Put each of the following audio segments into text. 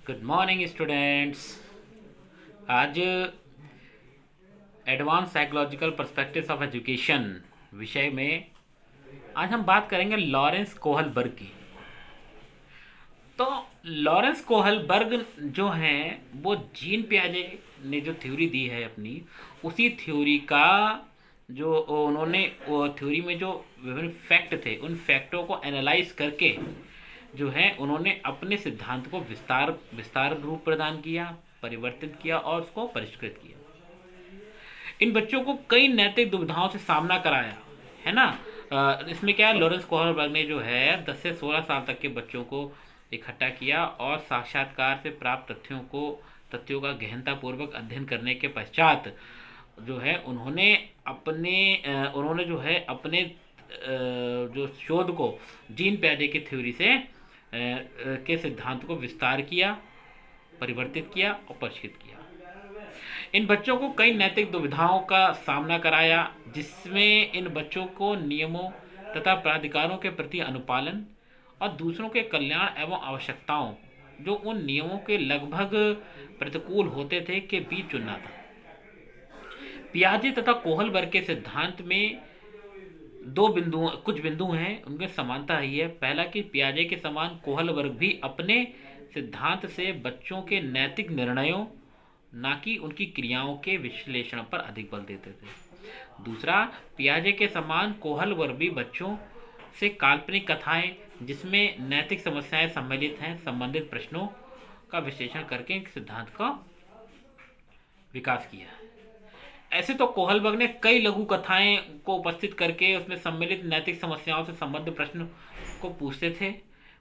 Good morning students. आज advance psychological perspectives of education विषय में आज हम बात करेंगे लॉरेंस कोहलबर्ग की। तो लॉरेंस कोहलबर्ग जो हैं वो जीन पियाजे ने जो थ्योरी दी है अपनी, उसी थ्योरी का जो उन्होंने वो थ्योरी में जो विभिन्न फैक्ट थे उन फैक्टों को एनालाइज करके जो है उन्होंने अपने सिद्धांत को विस्तार विस्तार रूप प्रदान किया, परिवर्तित किया और उसको परिष्कृत किया। इन बच्चों को कई नैतिक दुविधाओं से सामना कराया, है ना। इसमें क्या है, लॉरेंस कोहलबर्ग ने जो है 10 से 16 साल तक के बच्चों को इकट्ठा किया और साक्षात्कार से प्राप्त तथ्यों का गहनतापूर्वक अध्ययन करने के पश्चात जो है उन्होंने जो है अपने जो शोध को जीन पैडे की थ्योरी से के सिद्धांत को विस्तार किया, परिवर्तित किया और परिष्कृत किया। इन बच्चों को कई नैतिक दुविधाओं का सामना कराया, जिसमें इन बच्चों को नियमों तथा प्राधिकारों के प्रति अनुपालन और दूसरों के कल्याण एवं आवश्यकताओं जो उन नियमों के लगभग प्रतिकूल होते थे के बीच चुनना था। पियाजे तथा कोहलबर्ग के सिद्धांत में कुछ बिंदु हैं, उनमें समानता ही है। पहला कि पियाजे के समान कोहलबर्ग भी अपने सिद्धांत से बच्चों के नैतिक निर्णयों ना कि उनकी क्रियाओं के विश्लेषण पर अधिक बल देते थे। दूसरा, पियाजे के समान कोहलबर्ग भी बच्चों से काल्पनिक कथाएं जिसमें नैतिक समस्याएं सम्मिलित हैं संबंधित प्रश्नों का विश्लेषण करके सिद्धांत का विकास किया। ऐसे तो कोहलबर्ग ने कई लघु कथाएं को उपस्थित करके उसमें सम्मिलित नैतिक समस्याओं से संबद्ध प्रश्न को पूछते थे,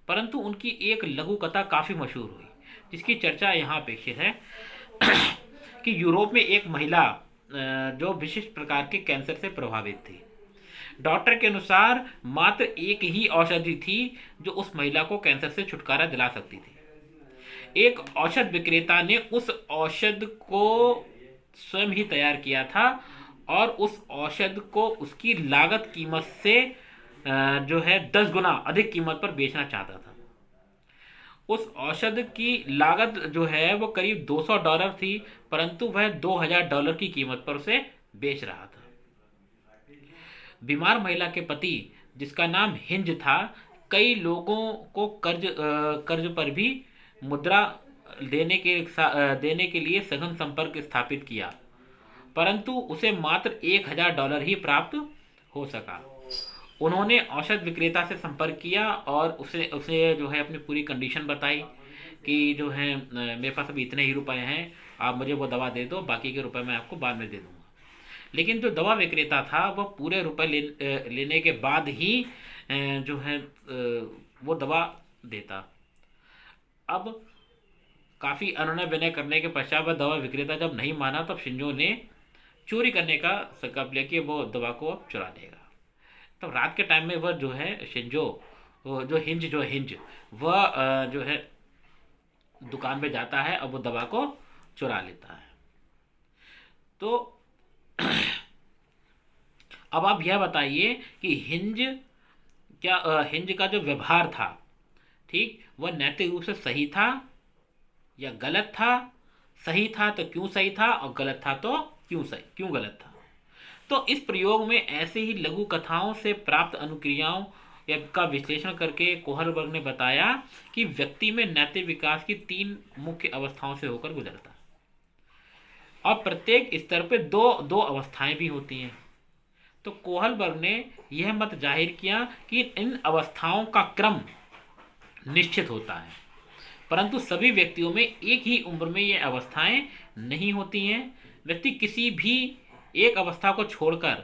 परंतु उनकी एक लघु कथा काफी मशहूर हुई जिसकी चर्चा यहाँ अपेक्षित है कि यूरोप में एक महिला जो विशिष्ट प्रकार के कैंसर से प्रभावित थी। डॉक्टर के अनुसार मात्र एक ही औषधि थी जो उस महिला को कैंसर से छुटकारा दिला सकती थी। एक औषध विक्रेता ने उस औषध को स्वयं ही तैयार किया था और उस औषध को उसकी लागत कीमत से जो है 10 गुना अधिक कीमत पर बेचना चाहता था। उस औषध की लागत जो है वो करीब $200 थी, परंतु वह $2000 की कीमत पर उसे बेच रहा था। बीमार महिला के पति, जिसका नाम हिंज था, कई लोगों को कर्ज पर भी मुद्रा देने के लिए सघन संपर्क स्थापित किया, परंतु उसे मात्र $1000 ही प्राप्त हो सका। उन्होंने औषध विक्रेता से संपर्क किया और उसे जो है अपनी पूरी कंडीशन बताई कि जो है मेरे पास अभी इतने ही रुपए हैं, आप मुझे वो दवा दे दो, बाकी के रुपए मैं आपको बाद में दे दूंगा। लेकिन जो दवा विक्रेता था वह पूरे रुपए लेने के बाद ही जो है वो दवा देता। अब काफी अनुनय विनय करने के पश्चात वह दवा विक्रेता जब नहीं माना तब शिंजो ने चोरी करने का संकल्प लिया कि वो दवा को अब चुरा लेगा। तब रात के टाइम में वह जो है शिंजो जो हिंज वह जो है दुकान पे जाता है और वो दवा को चुरा लेता है। तो अब आप यह बताइए कि हिंज का जो व्यवहार था, ठीक, वह नैतिक रूप से सही था या गलत था? सही था तो क्यों सही था, और गलत था तो क्यों गलत था? तो इस प्रयोग में ऐसे ही लघु कथाओं से प्राप्त अनुक्रियाओं का विश्लेषण करके कोहलबर्ग ने बताया कि व्यक्ति में नैतिक विकास की 3 मुख्य अवस्थाओं से होकर गुजरता है और प्रत्येक स्तर पर दो अवस्थाएं भी होती हैं। तो कोहलबर्ग ने यह मत जाहिर किया कि इन अवस्थाओं का क्रम निश्चित होता है, परंतु सभी व्यक्तियों में एक ही उम्र में ये अवस्थाएं नहीं होती हैं। व्यक्ति किसी भी एक अवस्था को छोड़कर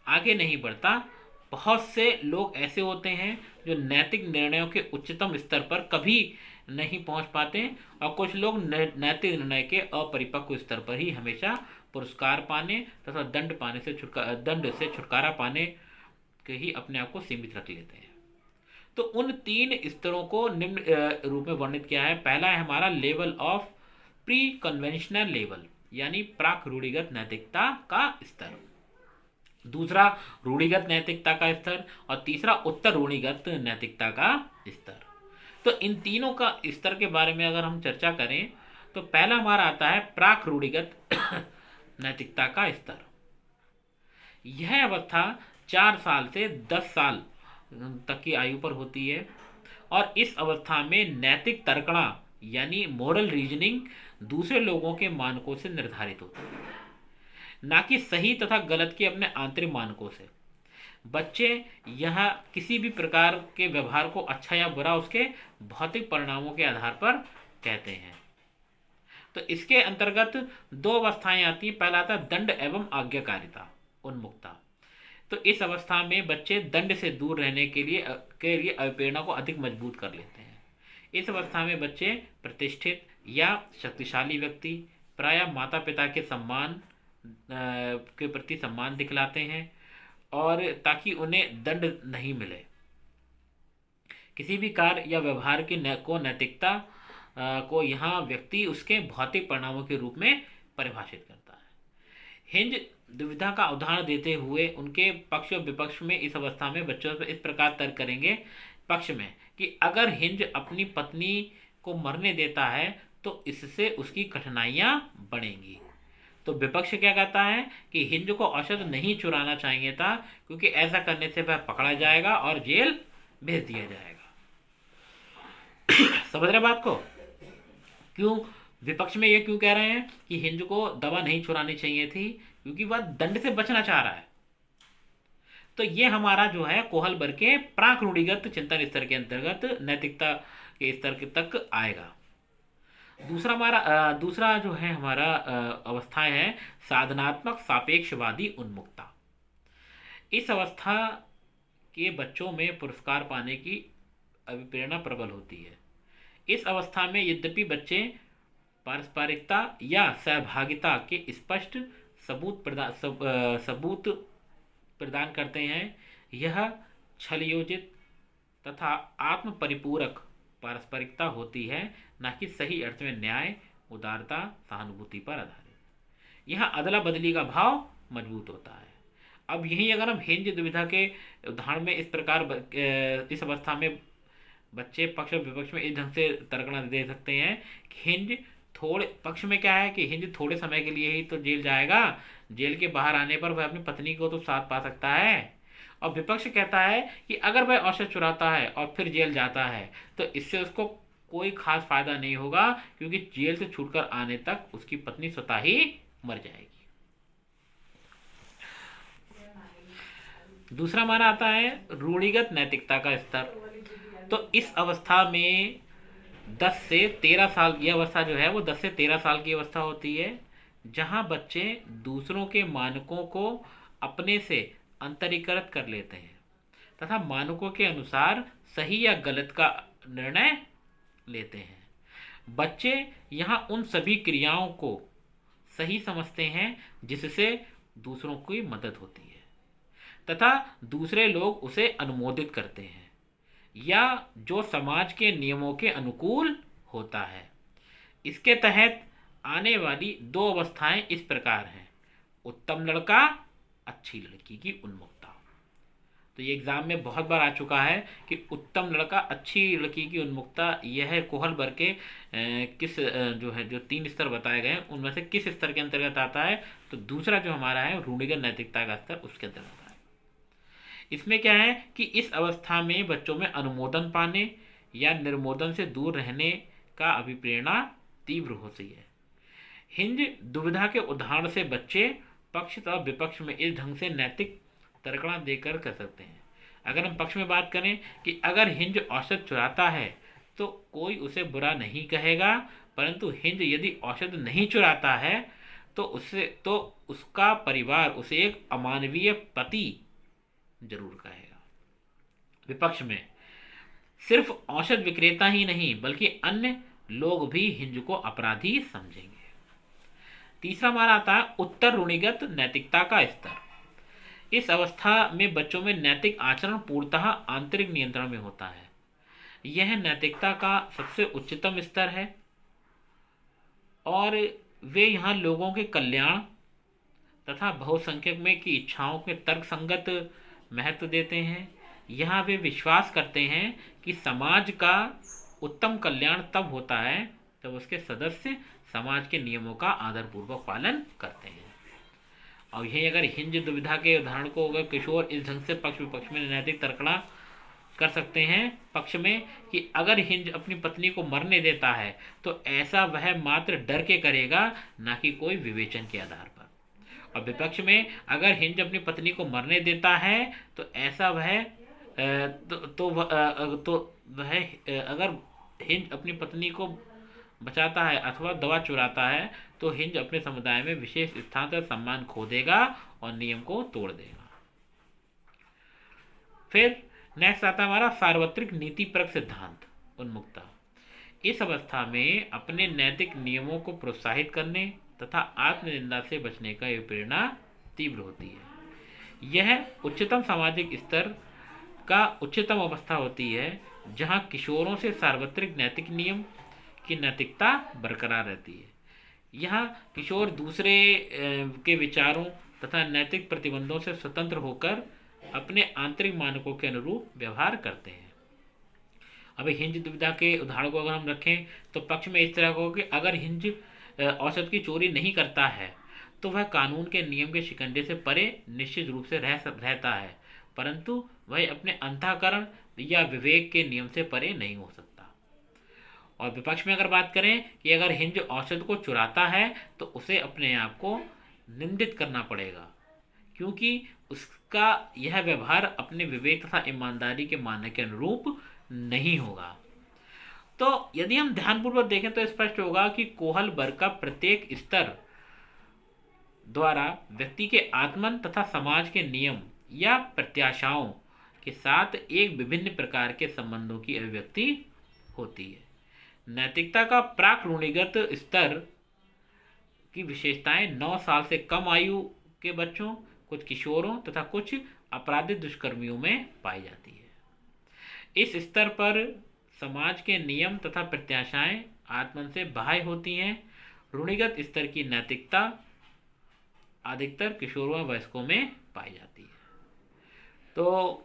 आगे नहीं बढ़ता। बहुत से लोग ऐसे होते हैं जो नैतिक निर्णयों के उच्चतम स्तर पर कभी नहीं पहुंच पाते और कुछ लोग नैतिक निर्णय के अपरिपक्व स्तर पर ही हमेशा पुरस्कार पाने तथा दंड से छुटकारा पाने के ही अपने आप को सीमित रख लेते हैं। तो उन 3 स्तरों को निम्न रूप में वर्णित किया है। पहला है हमारा level of pre conventional level, यानी प्राक रूढ़िगत नैतिकता का स्तर। दूसरा रूढ़िगत नैतिकता का स्तर और तीसरा उत्तर रूढ़िगत नैतिकता का स्तर। तो इन तीनों का स्तर के बारे में अगर हम चर्चा करें तो पहला हमारा आता है प्राक रूढ़िगत नैतिकता का स्तर। यह अवस्था 4 साल से 10 साल तक की आयु पर होती है और इस अवस्था में नैतिक तर्कणा यानी मोरल रीजनिंग दूसरे लोगों के मानकों से निर्धारित होती है, ना कि सही तथा गलत के अपने आंतरिक मानकों से। बच्चे यहाँ किसी भी प्रकार के व्यवहार को अच्छा या बुरा उसके भौतिक परिणामों के आधार पर कहते हैं। तो इसके अंतर्गत 2 अवस्थाएं आती हैं। पहला आता है दंड एवं आज्ञाकारिता उन्मुक्ता। तो इस अवस्था में बच्चे दंड से दूर रहने के लिए अभिप्रेरणा को अधिक मजबूत कर लेते हैं। इस अवस्था में बच्चे प्रतिष्ठित या शक्तिशाली व्यक्ति प्रायः माता पिता के सम्मान के प्रति सम्मान दिखलाते हैं और ताकि उन्हें दंड नहीं मिले। किसी भी कार्य या व्यवहार की नैतिकता को यहाँ व्यक्ति उसके भौतिक परिणामों के रूप में परिभाषित करता है। हिंज दुविधा का उदाहरण देते हुए उनके पक्ष और विपक्ष में इस अवस्था में बच्चों पर इस प्रकार तर्क करेंगे। पक्ष में कि अगर हिंज अपनी पत्नी को मरने देता है तो इससे उसकी कठिनाइयां बढ़ेंगी। तो विपक्ष क्या कहता है कि हिंज को औषध नहीं चुराना चाहिए था क्योंकि ऐसा करने से वह पकड़ा जाएगा और जेल भेज दिया जाएगा। समझ रहे बात को? क्यों विपक्ष में ये क्यों कह रहे हैं कि हिंज को दवा नहीं चुरानी चाहिए थी? क्योंकि वह दंड से बचना चाह रहा है। तो ये हमारा जो है कोहलबर्ग के प्राक रूढ़िगत चिंतन स्तर के अंतर्गत नैतिकता के स्तर तक आएगा। दूसरा जो है हमारा अवस्थाएं है साधनात्मक सापेक्षवादी उन्मुक्ता। इस अवस्था के बच्चों में पुरस्कार पाने की अभिप्रेरणा प्रबल होती है। इस अवस्था में यद्यपि बच्चे पारस्परिकता या सहभागिता के स्पष्ट सबूत प्रदान करते हैं, यह छलयोजित तथा आत्म परिपूरक पारस्परिकता होती है, ना कि सही अर्थ में न्याय, उदारता, सहानुभूति पर आधारित। यह अदला बदली का भाव मजबूत होता है। अब यही अगर हम हिंज दुविधा के उदाहरण में इस प्रकार इस अवस्था में बच्चे पक्ष और विपक्ष में इस ढंग से तर्कना दे सकते हैं कि हिंज थोड़े पक्ष में क्या है कि हिंज थोड़े समय के लिए ही तो जेल जाएगा, जेल के बाहर आने पर वह अपनी पत्नी को तो साथ पा सकता है। और विपक्ष कहता है कि अगर वह औषध चुराता है और फिर जेल जाता है तो इससे उसको कोई खास फायदा नहीं होगा क्योंकि जेल से छूटकर आने तक उसकी पत्नी स्वतः ही मर जाएगी। दूसरा हमारा आता है रूढ़िगत नैतिकता का स्तर। तो इस अवस्था में 10 से 13 साल, यह अवस्था जो है वो 10 से 13 साल की अवस्था होती है, जहां बच्चे दूसरों के मानकों को अपने से अंतरीकृत कर लेते हैं तथा मानकों के अनुसार सही या गलत का निर्णय लेते हैं। बच्चे यहाँ उन सभी क्रियाओं को सही समझते हैं जिससे दूसरों की मदद होती है तथा दूसरे लोग उसे अनुमोदित करते हैं या जो समाज के नियमों के अनुकूल होता है। इसके तहत आने वाली 2 अवस्थाएं इस प्रकार हैं: उत्तम लड़का, अच्छी लड़की की उन्मुक्ता। तो ये एग्जाम में बहुत बार आ चुका है कि उत्तम लड़का, अच्छी लड़की की उन्मुक्ता, यह कोहलबर्ग के जो 3 स्तर बताए गए उनमें से किस स्तर के अंतर्गत आता है? तो दूसरा जो हमारा है रूढ़िगत नैतिकता का स्तर, उसके अंतर्गत आता है। इसमें क्या है कि इस अवस्था में बच्चों में अनुमोदन पाने या निर्मोदन से दूर रहने का अभिप्रेरणा तीव्र होती है। हिंज दुविधा के उदाहरण से बच्चे पक्ष तथा विपक्ष में इस ढंग से नैतिक तर्कणा देकर कर सकते हैं। अगर हम पक्ष में बात करें कि अगर हिंज औषध चुराता है तो कोई उसे बुरा नहीं कहेगा, परंतु हिंज यदि औषध नहीं चुराता है तो उसका परिवार उसे एक अमानवीय पति जरूर कहेगा। विपक्ष में सिर्फ औषध विक्रेता ही नहीं बल्कि अन्य लोग भी हिंज को अपराधी समझेंगे। तीसरा हमारा आता है उत्तर रूढ़िगत नैतिकता का स्तर। इस अवस्था में बच्चों में नैतिक आचरण पूर्णतः आंतरिक नियंत्रण में होता है। यह नैतिकता का सबसे उच्चतम स्तर है और वे यहाँ लोगों के कल्याण तथा बहुसंख्यक में की इच्छाओं के तर्कसंगत महत्व देते हैं। यहाँ वे विश्वास करते हैं कि समाज का उत्तम कल्याण तब होता है जब उसके सदस्य समाज के नियमों का आदरपूर्वक पालन करते हैं। और यही अगर हिंज दुविधा के उदाहरण को अगर किशोर इस ढंग से पक्ष विपक्ष में नैतिक तर्कणा कर सकते हैं पक्ष में कि अगर हिंज अपनी पत्नी को मरने देता है तो ऐसा वह मात्र डर के करेगा, ना कि कोई विवेचन के आधार पर। और विपक्ष में अगर हिंज अपनी पत्नी को मरने देता है तो ऐसा वह अगर हिंज अपनी पत्नी को बचाता है अथवा दवा चुराता है तो हिंज अपने समुदाय में विशेष स्थान तक सम्मान खो देगा और नियम को तोड़ देगा। फिर नेक्स्ट आता है हमारा सार्वत्रिक नीतिपरक सिद्धांत उन्मुक्ता। इस अवस्था में अपने नैतिक नियमों को प्रोत्साहित करने तथा आत्मनिंदा से बचने का यह प्रेरणा तीव्र होती है। यह उच्चतम सामाजिक स्तर का उच्चतम अवस्था होती है जहां किशोरों से सार्वत्रिक नैतिक नियम की नैतिकता बरकरार रहती है। यहाँ किशोर दूसरे के विचारों तथा नैतिक प्रतिबंधों से स्वतंत्र होकर अपने आंतरिक मानकों के अनुरूप व्यवहार करते हैं। अभी हिंज दुविधा के उदाहरण को अगर हम रखें तो पक्ष में इस तरह को कि अगर हिंज औसत की चोरी नहीं करता है तो वह कानून के नियम के शिकंजे से परे निश्चित रूप से रहता है, परंतु वह अपने अंतःकरण या विवेक के नियम से परे नहीं हो सकता। और विपक्ष में अगर बात करें कि अगर हिंज औषध को चुराता है तो उसे अपने आप को निंदित करना पड़ेगा, क्योंकि उसका यह व्यवहार अपने विवेक तथा ईमानदारी के मानक के अनुरूप नहीं होगा। तो यदि हम ध्यानपूर्वक देखें तो स्पष्ट होगा कि कोहलबर्ग का प्रत्येक स्तर द्वारा व्यक्ति के आत्मन तथा समाज के नियम या प्रत्याशाओं के साथ एक विभिन्न प्रकार के संबंधों की अभिव्यक्ति होती है। नैतिकता का प्राक रूढ़िगत स्तर की विशेषताएं 9 साल से कम आयु के बच्चों, कुछ किशोरों तथा कुछ अपराधिक दुष्कर्मियों में पाई जाती है। इस स्तर पर समाज के नियम तथा प्रत्याशाएं आत्मन से बाह्य होती हैं। रूढ़िगत स्तर की नैतिकता अधिकतर किशोरों व वयस्कों में पाई जाती है। तो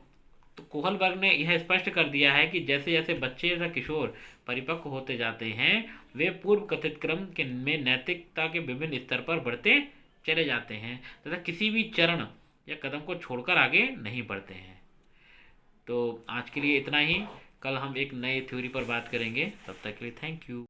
कोहलबर्ग ने यह स्पष्ट कर दिया है कि जैसे जैसे बच्चे तथा किशोर परिपक्व होते जाते हैं वे पूर्व कथित क्रम के में नैतिकता के विभिन्न स्तर पर बढ़ते चले जाते हैं तथा किसी भी चरण या कदम को छोड़कर आगे नहीं बढ़ते हैं। तो आज के लिए इतना ही। कल हम एक नए थ्योरी पर बात करेंगे। तब तक के लिए थैंक यू।